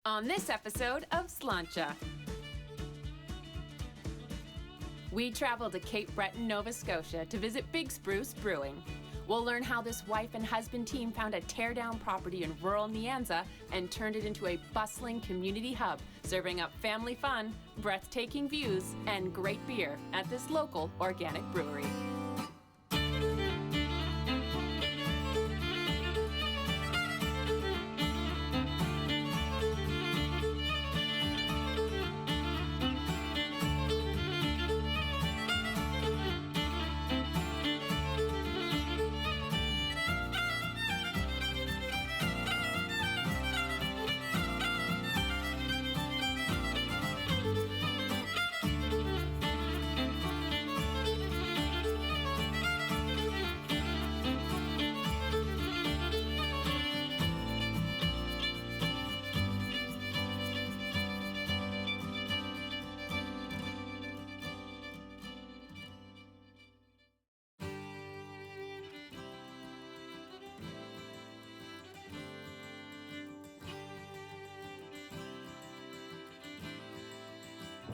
On this episode of Slainte, we travel to Cape Breton, Nova Scotia to visit Big Spruce Brewing. We'll learn how this wife and husband team found a tear-down property in rural Nyanza and turned it into a bustling community hub, serving up family fun, breathtaking views, and great beer at this local organic brewery.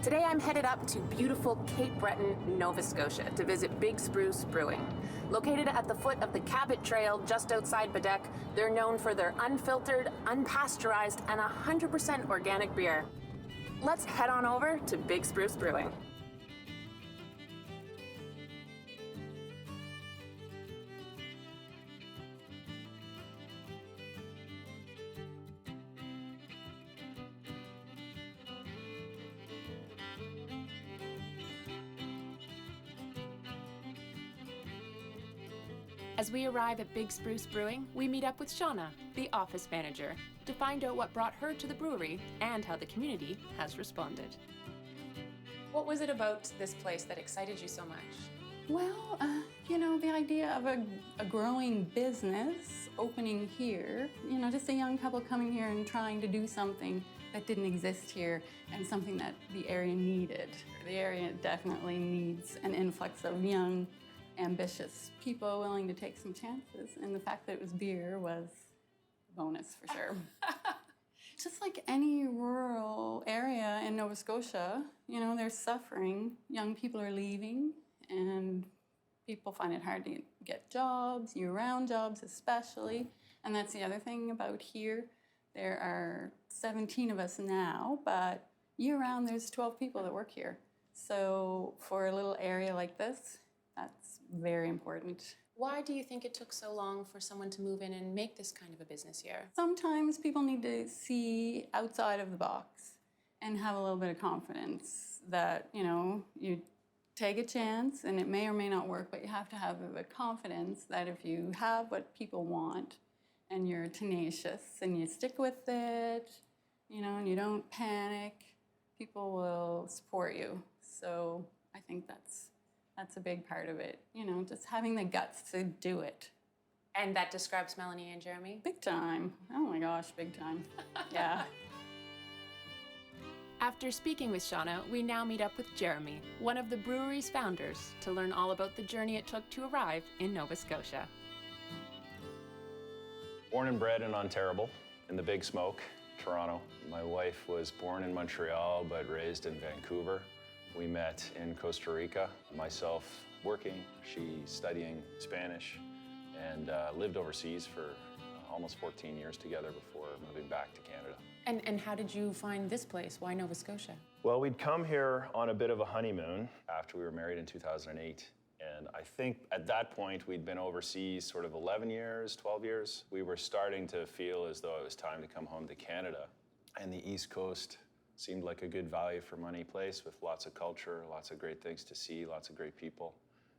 Today I'm headed up to beautiful Cape Breton, Nova Scotia to visit Big Spruce Brewing. Located at the foot of the Cabot Trail just outside Badek, they're known for their unfiltered, unpasteurized, and 100% organic beer. Let's head on over to Big Spruce Brewing. As we arrive at Big Spruce Brewing, we meet up with Shauna, the office manager, to find out what brought her to the brewery and how the community has responded. What was it about this place that excited you so much? Well, the idea of a growing business opening here, just a young couple coming here and trying to do something that didn't exist here and something that the area needed. The area definitely needs an influx of young, ambitious people willing to take some chances, and the fact that it was beer was a bonus for sure. Just like any rural area in Nova Scotia, they're suffering. Young people are leaving, and people find it hard to get jobs, year-round jobs especially. And that's the other thing about here. There are 17 of us now, but year-round there's 12 people that work here. So for a little area like this, that's very important. Why do you think it took so long for someone to move in and make this kind of a business here? Sometimes people need to see outside of the box and have a little bit of confidence that, you take a chance and it may or may not work, but you have to have a confidence that if you have what people want and you're tenacious and you stick with it, and you don't panic, people will support you. So I think that's a big part of it, just having the guts to do it. And that describes Melanie and Jeremy? Big time. Oh my gosh, big time. Yeah. After speaking with Shauna, we now meet up with Jeremy, one of the brewery's founders, to learn all about the journey it took to arrive in Nova Scotia. Born and bred in Ontario, in the Big Smoke, Toronto. My wife was born in Montreal, but raised in Vancouver. We met in Costa Rica, myself working, she studying Spanish, and lived overseas for almost 14 years together before moving back to Canada. And how did you find this place? Why Nova Scotia? Well, we'd come here on a bit of a honeymoon after we were married in 2008. And I think at that point, we'd been overseas sort of 11 years, 12 years. We were starting to feel as though it was time to come home to Canada. And the East Coast seemed like a good value for money place with lots of culture, lots of great things to see, lots of great people.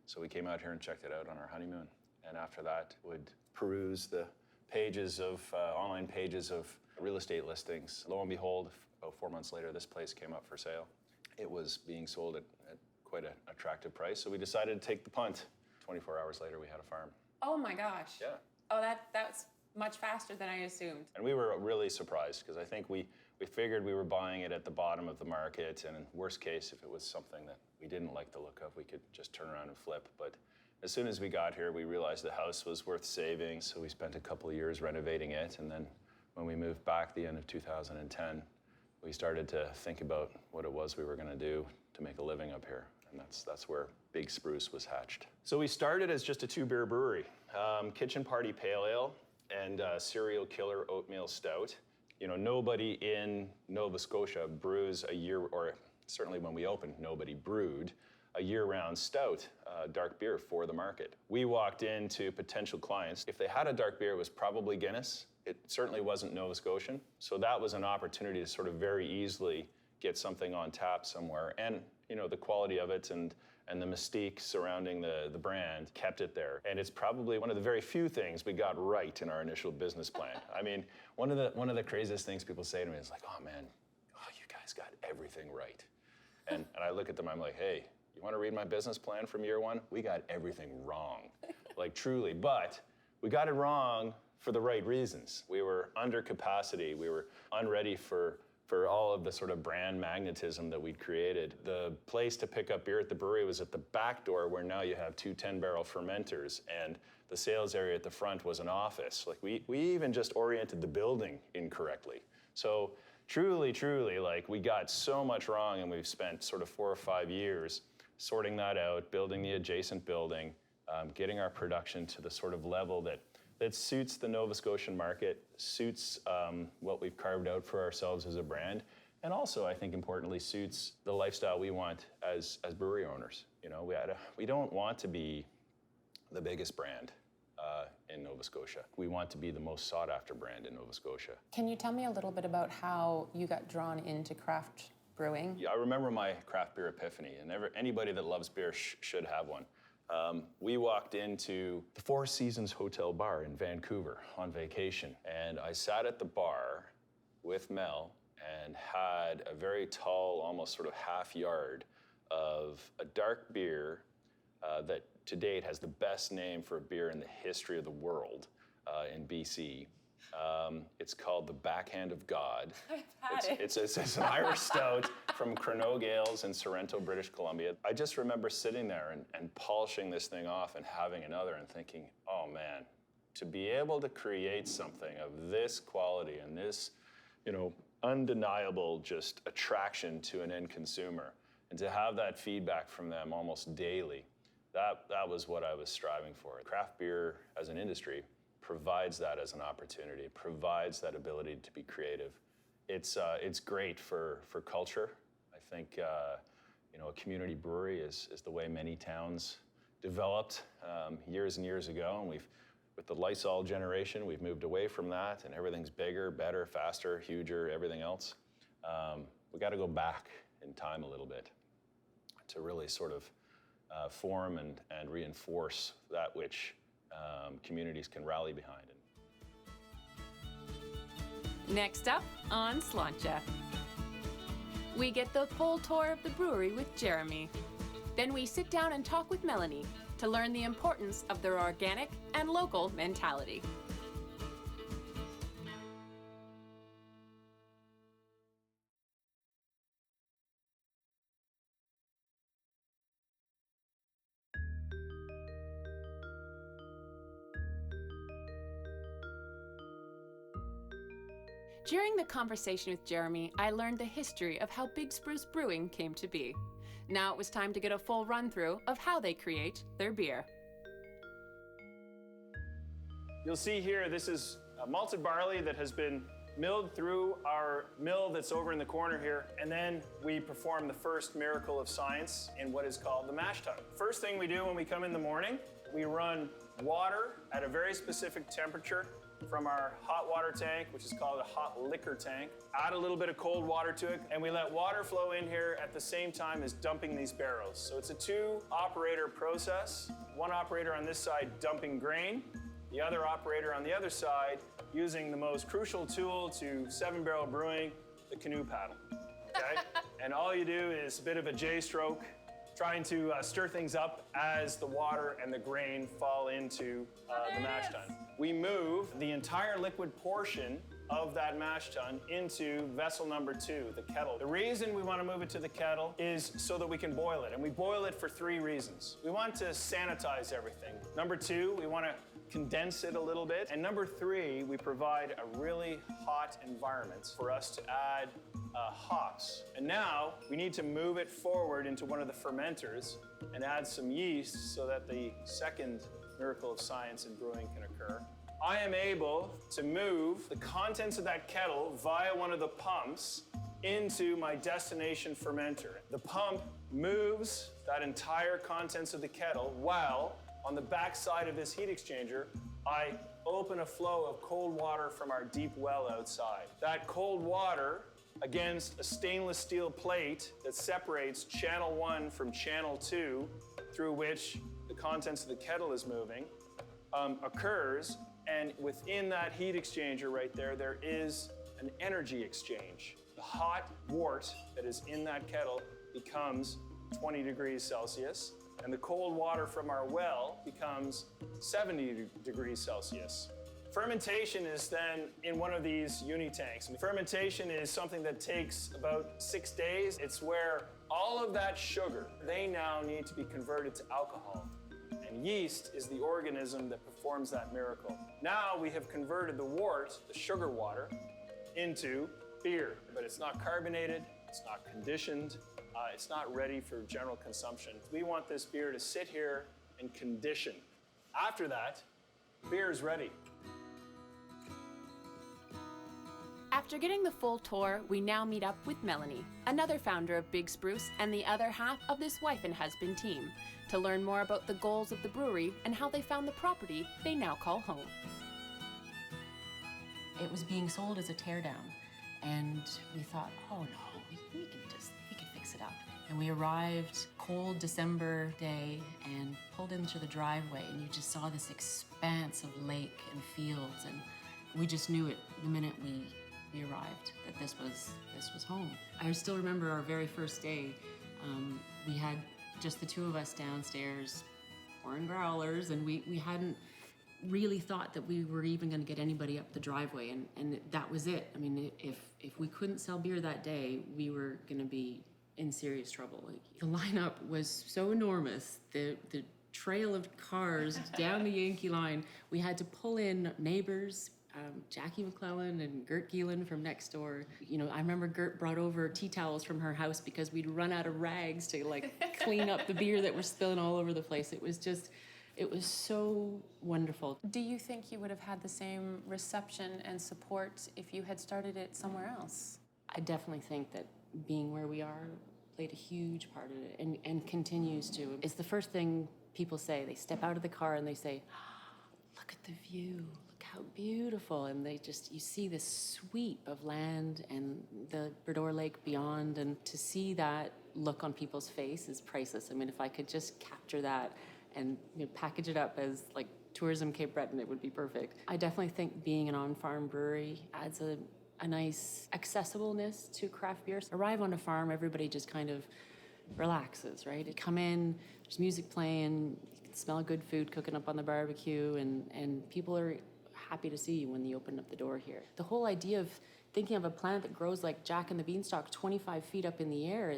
So we came out here and checked it out on our honeymoon. And after that, would peruse the pages of, online pages of real estate listings. Lo and behold, about 4 months later, this place came up for sale. It was being sold at quite an attractive price, so we decided to take the punt. 24 hours later, we had a farm. Oh my gosh. Yeah. Oh, that's much faster than I assumed. And we were really surprised, because I think we figured we were buying it at the bottom of the market, and in worst case, if it was something that we didn't like the look of, we could just turn around and flip. But as soon as we got here, we realized the house was worth saving, so we spent a couple of years renovating it, and then when we moved back the end of 2010, we started to think about what it was we were going to do to make a living up here. And that's where Big Spruce was hatched. So we started as just a 2-beer brewery, kitchen party pale ale and serial killer oatmeal stout. You know, nobody in Nova Scotia brews a year, or certainly when we opened, nobody brewed a year-round stout dark beer for the market. We walked into potential clients. If they had a dark beer, it was probably Guinness. It certainly wasn't Nova Scotian. So that was an opportunity to sort of very easily get something on tap somewhere. And you know, the quality of it and the mystique surrounding the brand kept it there. And it's probably one of the very few things we got right in our initial business plan. I mean, one of the craziest things people say to me is like, oh man, you guys got everything right. And I look at them, I'm like, hey, you want to read my business plan from year one? We got everything wrong, like truly. But we got it wrong for the right reasons. We were under capacity. We were unready for all of the sort of brand magnetism that we'd created. The place to pick up beer at the brewery was at the back door, where now you have 2 10-barrel fermenters, and the sales area at the front was an office. Like we even just oriented the building incorrectly. So truly, like we got so much wrong, and we've spent sort of 4 or 5 years sorting that out, building the adjacent building, getting our production to the sort of level that suits the Nova Scotian market, suits what we've carved out for ourselves as a brand, and also, I think importantly, suits the lifestyle we want as brewery owners. You know, we don't want to be the biggest brand in Nova Scotia. We want to be the most sought after brand in Nova Scotia. Can you tell me a little bit about how you got drawn into craft brewing? Yeah, I remember my craft beer epiphany, and anybody that loves beer should have one. We walked into the Four Seasons Hotel Bar in Vancouver on vacation, and I sat at the bar with Mel and had a very tall, almost sort of half yard of a dark beer that to date has the best name for a beer in the history of the world in BC. It's called the Backhand of God. It's an Irish stout from Cronogue Ales in Sorrento, British Columbia. I just remember sitting there and polishing this thing off and having another and thinking, oh man, to be able to create something of this quality and this, you know, undeniable just attraction to an end consumer, and to have that feedback from them almost daily, that was what I was striving for. Craft beer as an industry provides that as an opportunity, provides that ability to be creative. It's great for culture. I think you know, a community brewery is the way many towns developed years and years ago, and with the Lysol generation, we've moved away from that, and everything's bigger, better, faster, huger, everything else. We got to go back in time a little bit to really sort of form and reinforce that which communities can rally behind. Next up on Slainte, we get the full tour of the brewery with Jeremy. Then we sit down and talk with Melanie to learn the importance of their organic and local mentality. During the conversation with Jeremy, I learned the history of how Big Spruce Brewing came to be. Now it was time to get a full run-through of how they create their beer. You'll see here, this is malted barley that has been milled through our mill that's over in the corner here, and then we perform the first miracle of science in what is called the mash tun. First thing we do when we come in the morning, we run water at a very specific temperature from our hot water tank, which is called a hot liquor tank. Add a little bit of cold water to it, and we let water flow in here at the same time as dumping these barrels. So it's a 2-operator process. One operator on this side dumping grain, the other operator on the other side using the most crucial tool to 7-barrel brewing, the canoe paddle, okay? And all you do is a bit of a J-stroke, trying to stir things up as the water and the grain fall into the mash tun. We move the entire liquid portion of that mash tun into vessel number 2, the kettle. The reason we want to move it to the kettle is so that we can boil it, and we boil it for 3 reasons. We want to sanitize everything. Number 2, we want to condense it a little bit. And number 3, we provide a really hot environment for us to add hops. And now we need to move it forward into one of the fermenters and add some yeast so that the second miracle of science in brewing can occur. I am able to move the contents of that kettle via one of the pumps into my destination fermenter. The pump moves that entire contents of the kettle while on the back side of this heat exchanger, I open a flow of cold water from our deep well outside. That cold water against a stainless steel plate that separates channel 1 from channel 2, through which the contents of the kettle is moving, occurs, and within that heat exchanger right there, there is an energy exchange. The hot wort that is in that kettle becomes 20 degrees Celsius, and the cold water from our well becomes 70 degrees Celsius. Fermentation is then in one of these uni-tanks. Fermentation is something that takes about 6 days. It's where all of that sugar, they now need to be converted to alcohol. And yeast is the organism that performs that miracle. Now we have converted the wort, the sugar water, into beer, but it's not carbonated, it's not conditioned, it's not ready for general consumption. We want this beer to sit here and condition. After that, beer is ready. After getting the full tour, we now meet up with Melanie, another founder of Big Spruce and the other half of this wife and husband team, to learn more about the goals of the brewery and how they found the property they now call home. It was being sold as a teardown, and we thought, oh no, we could fix it up. And we arrived cold December day and pulled into the driveway, and you just saw this expanse of lake and fields, and we just knew it the minute we arrived that this was home. I still remember our very first day. We had just the two of us downstairs pouring growlers, and we hadn't really thought that we were even going to get anybody up the driveway, and that was it. I mean, if we couldn't sell beer that day, we were going to be in serious trouble. Like, the lineup was so enormous. The trail of cars down the Yankee line. We had to pull in neighbors, Jackie McClellan and Gert Geelan from next door. You know, I remember Gert brought over tea towels from her house because we'd run out of rags to like clean up the beer that was spilling all over the place. It was so wonderful. Do you think you would have had the same reception and support if you had started it somewhere else? I definitely think that being where we are played a huge part in it and continues to. It's the first thing people say. They step out of the car and they say, look at the view, look how beautiful. And you see this sweep of land and the Bredor Lake beyond, and to see that look on people's face is priceless. I mean, if I could just capture that and package it up as like Tourism Cape Breton, it would be perfect. I definitely think being an on-farm brewery adds a nice accessibleness to craft beer. Arrive on a farm, everybody just kind of relaxes, right? You come in, there's music playing, you can smell good food cooking up on the barbecue, and people are happy to see you when you open up the door here. The whole idea of thinking of a plant that grows like Jack and the Beanstalk 25 feet up in the air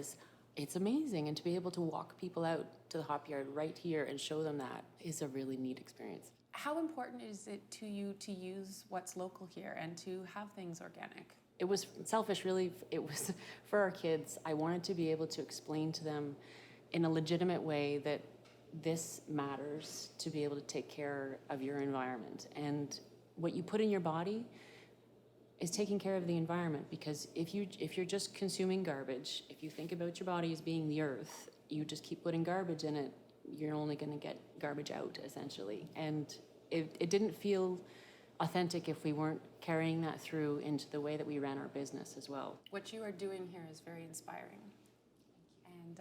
it's amazing, and to be able to walk people out to the hop yard right here and show them that is a really neat experience. How important is it to you to use what's local here and to have things organic? It was selfish, really. It was for our kids. I wanted to be able to explain to them in a legitimate way that this matters, to be able to take care of your environment. And what you put in your body is taking care of the environment, because if you're just consuming garbage, if you think about your body as being the earth, you just keep putting garbage in it, you're only going to get garbage out, essentially. And it didn't feel authentic if we weren't carrying that through into the way that we ran our business as well. What you are doing here is very inspiring. And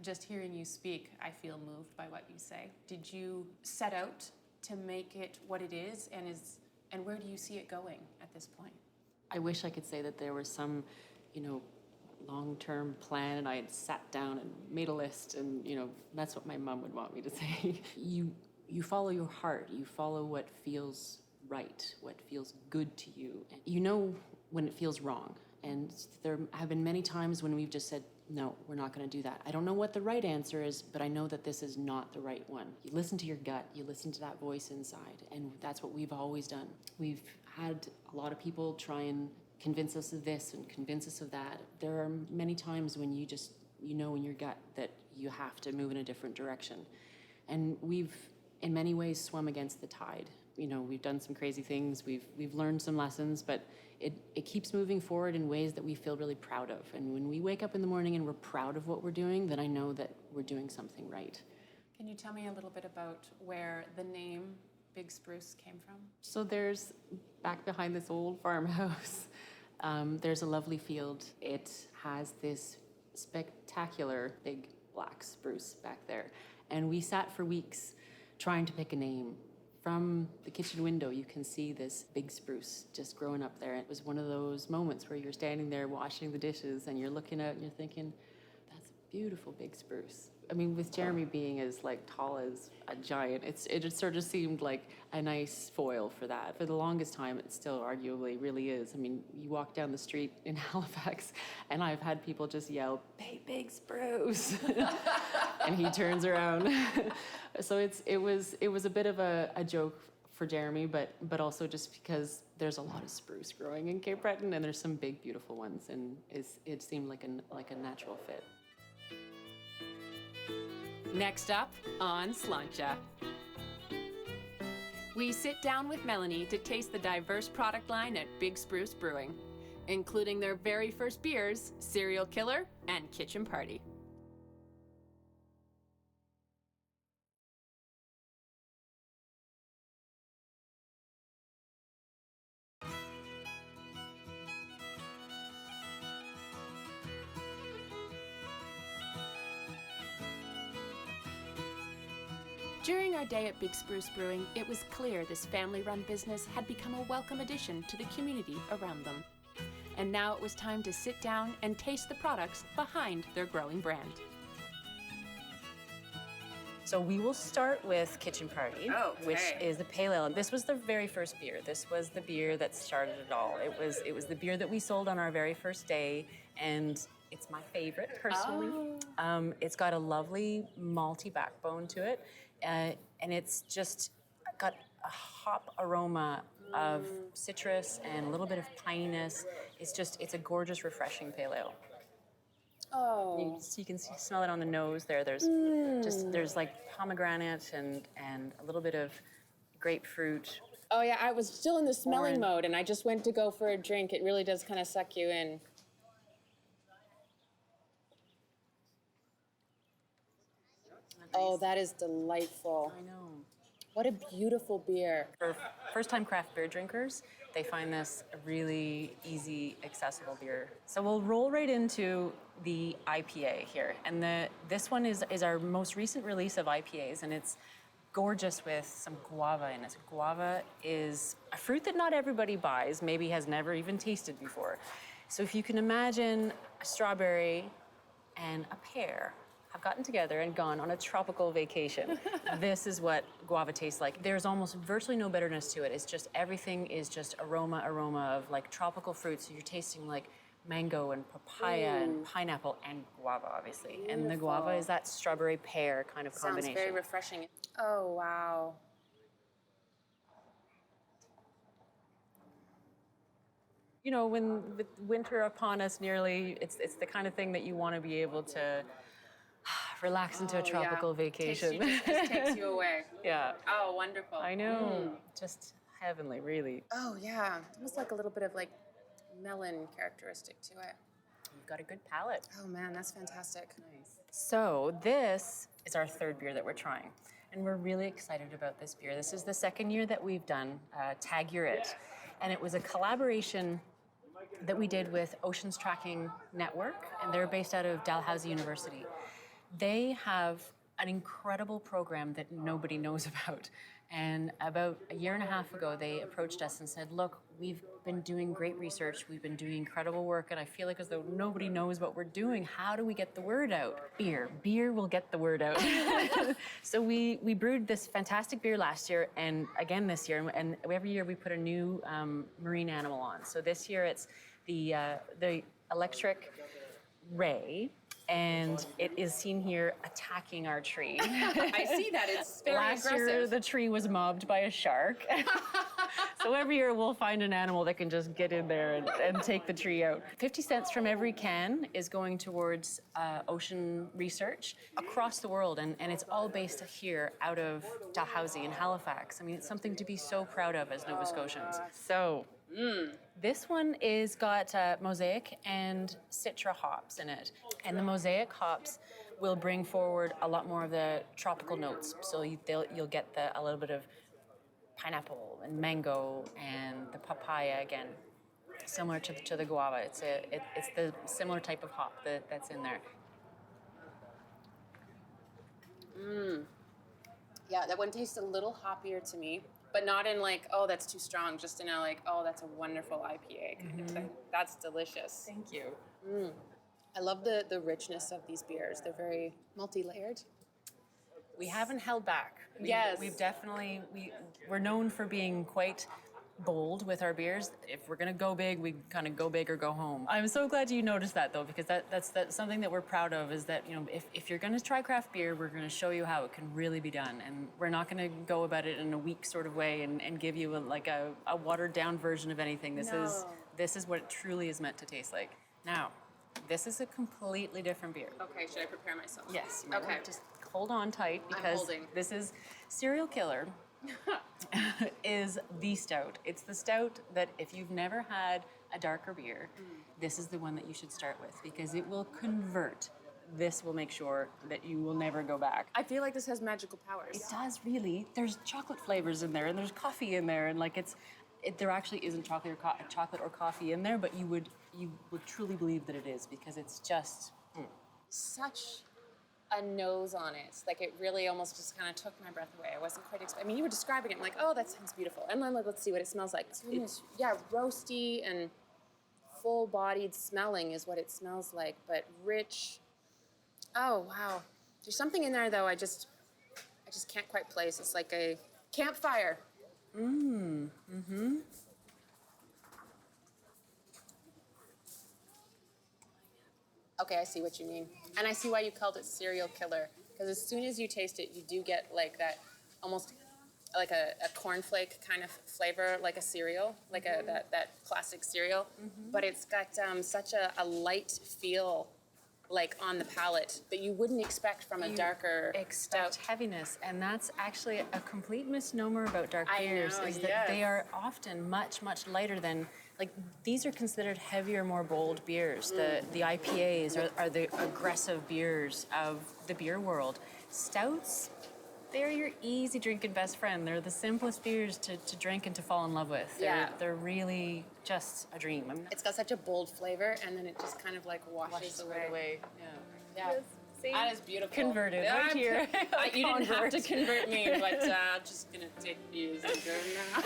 just hearing you speak, I feel moved by what you say. Did you set out to make it what it is, and where do you see it going at this point? I wish I could say that there was some, long-term plan, and I had sat down and made a list, and that's what my mom would want me to say. You follow your heart. You follow what feels right, what feels good to you. You know when it feels wrong. And there have been many times when we've just said, no, we're not going to do that. I don't know what the right answer is, but I know that this is not the right one. You listen to your gut, you listen to that voice inside, and that's what we've always done. We've had a lot of people try and convince us of this and convince us of that. There are many times when you know in your gut that you have to move in a different direction. And we've, in many ways, swum against the tide. You know, we've done some crazy things, we've learned some lessons, but it keeps moving forward in ways that we feel really proud of. And when we wake up in the morning and we're proud of what we're doing, then I know that we're doing something right. Can you tell me a little bit about where the name Big Spruce came from? So there's, back behind this old farmhouse, there's a lovely field. It has this spectacular big black spruce back there. And we sat for weeks trying to pick a name. From the kitchen window, you can see this big spruce just growing up there. It was one of those moments where you're standing there washing the dishes and you're looking out and you're thinking, that's a beautiful big spruce. I mean, with Jeremy being as like tall as a giant, it just sort of seemed like a nice foil for that. For the longest time, it still arguably really is. I mean, you walk down the street in Halifax and I've had people just yell, "Hey, Big Spruce," and he turns around. So it was a bit of a joke for Jeremy, but also just because there's a lot of spruce growing in Cape Breton and there's some big, beautiful ones, and it seemed like a natural fit. Next up on Slainte. We sit down with Melanie to taste the diverse product line at Big Spruce Brewing, including their very first beers, Serial Killer and Kitchen Party. During our day at Big Spruce Brewing, it was clear this family-run business had become a welcome addition to the community around them. And now it was time to sit down and taste the products behind their growing brand. So we will start with Kitchen Party, which is a pale ale. And this was the very first beer. This was the beer that started it all. It was the beer that we sold on our very first day, and it's my favorite personally. It's got a lovely malty backbone to it. And it's just got a hop aroma of citrus and a little bit of pininess. It's a gorgeous, refreshing pale ale. Oh. You can smell it on the nose there. There's like pomegranate and a little bit of grapefruit. Oh yeah, I was still in the smelling mode and I just went to go for a drink. It really does kind of suck you in. Oh, that is delightful. I know. What a beautiful beer. For first-time craft beer drinkers, they find this a really easy, accessible beer. So we'll roll right into the IPA here. And this one is our most recent release of IPAs, and it's gorgeous with some guava in it. Guava is a fruit that not everybody buys, maybe has never even tasted before. So if you can imagine a strawberry and a pear have gotten together and gone on a tropical vacation. This is what guava tastes like. There's almost virtually no bitterness to it. It's just, everything is just aroma of like tropical fruits. So you're tasting like mango and papaya and pineapple and guava, obviously. Beautiful. And the guava is that strawberry pear kind of combination. Sounds very refreshing. Oh, wow. You know, when with winter upon us nearly, it's the kind of thing that you want to be able to relax into a tropical vacation. Just takes you away. Yeah. Oh, wonderful. I know. Just heavenly, really. Oh, yeah. Almost like a little bit of like melon characteristic to it. You've got a good palate. Oh, man, that's fantastic. Nice. So this is our third beer that we're trying. And we're really excited about this beer. This is the second year that we've done Tag Your It. And it was a collaboration that we did with Oceans Tracking Network, and they're based out of Dalhousie University. They have an incredible program that nobody knows about. And about a year and a half ago, they approached us and said, look, we've been doing great research, we've been doing incredible work, and I feel like as though nobody knows what we're doing. How do we get the word out? Beer will get the word out. So we brewed this fantastic beer last year, and again this year, and every year we put a new marine animal on. So this year it's the electric ray, and it is seen here attacking our tree. I see that. It's very Last aggressive. year, the tree was mobbed by a shark. So every year we'll find an animal that can just get in there and take the tree out. 50 cents from every can is going towards ocean research across the world, and it's all based here out of Dalhousie and Halifax. I mean, it's something to be so proud of as Nova Scotians. So this one is got Mosaic and Citra hops in it, and the Mosaic hops will bring forward a lot more of the tropical notes. So you'll get a little bit of pineapple and mango and the papaya again, similar to the guava. It's the similar type of hop that's in there. Yeah, that one tastes a little hoppier to me, but not in like, oh, that's too strong, just in a like, oh, that's a wonderful IPA kind of thing. That's delicious. Thank you. I love the richness of these beers. They're very multi-layered. We haven't held back. Yes. We're known for being quite bold with our beers. If we're gonna go big, we kind of go big or go home. I'm so glad you noticed that though, because that's something that we're proud of, is that, you know, if you're gonna try craft beer, we're gonna show you how it can really be done. And we're not gonna go about it in a weak sort of way and give you a watered down version of anything. This is what it truly is meant to taste like. Now, this is a completely different beer. Okay, should I prepare myself? Yes. Okay. Just hold on tight, because holding. this is Serial Killer is the stout. It's the stout that if you've never had a darker beer, this is the one that you should start with, because it will convert. This will make sure that you will never go back. I feel like this has magical powers. It does, really. There's chocolate flavors in there, and there's coffee in there, and like there actually isn't chocolate or coffee in there, but you would truly believe that it is, because it's just Such a nose on it. Like, it really almost just kind of took my breath away. I wasn't quite I mean, you were describing it. I'm like, oh, that sounds beautiful. And then, like, let's see what it smells like. Yeah, roasty and full-bodied smelling is what it smells like, but rich. Oh, wow. There's something in there, though, I just can't quite place. It's like a campfire. Okay, I see what you mean. And I see why you called it Serial Killer. Because as soon as you taste it, you do get like that, almost like a cornflake kind of flavor, like a cereal, like that classic cereal. But it's got such a light feel, like on the palate, that you wouldn't expect from a darker expect stout. heaviness, and that's actually a complete misnomer about dark beers. know, Is that they are often much lighter than, like, these are considered heavier, more bold beers. The IPAs are the aggressive beers of the beer world. Stouts, they're your easy drinking best friend. They're the simplest beers to drink and to fall in love with. They're really just a dream. I mean, It's got such a bold flavor, and then it just kind of like washes away. Yeah. See? That is beautiful. Converted Yeah, right here. You didn't have to convert me, but I'm just gonna take you as a girl now.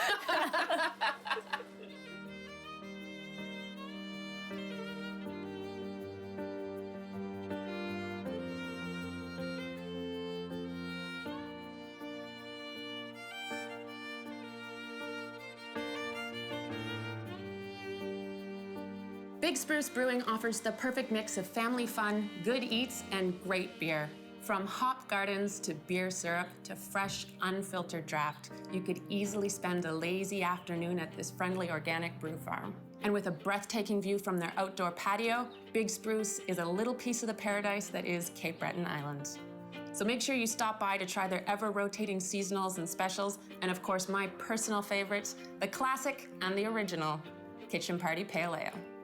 Big Spruce Brewing offers the perfect mix of family fun, good eats, and great beer. From hop gardens to beer syrup to fresh, unfiltered draft, you could easily spend a lazy afternoon at this friendly organic brew farm. And with a breathtaking view from their outdoor patio, Big Spruce is a little piece of the paradise that is Cape Breton Island. So make sure you stop by to try their ever-rotating seasonals and specials, and of course my personal favorites, the classic and the original Kitchen Party Pale Ale.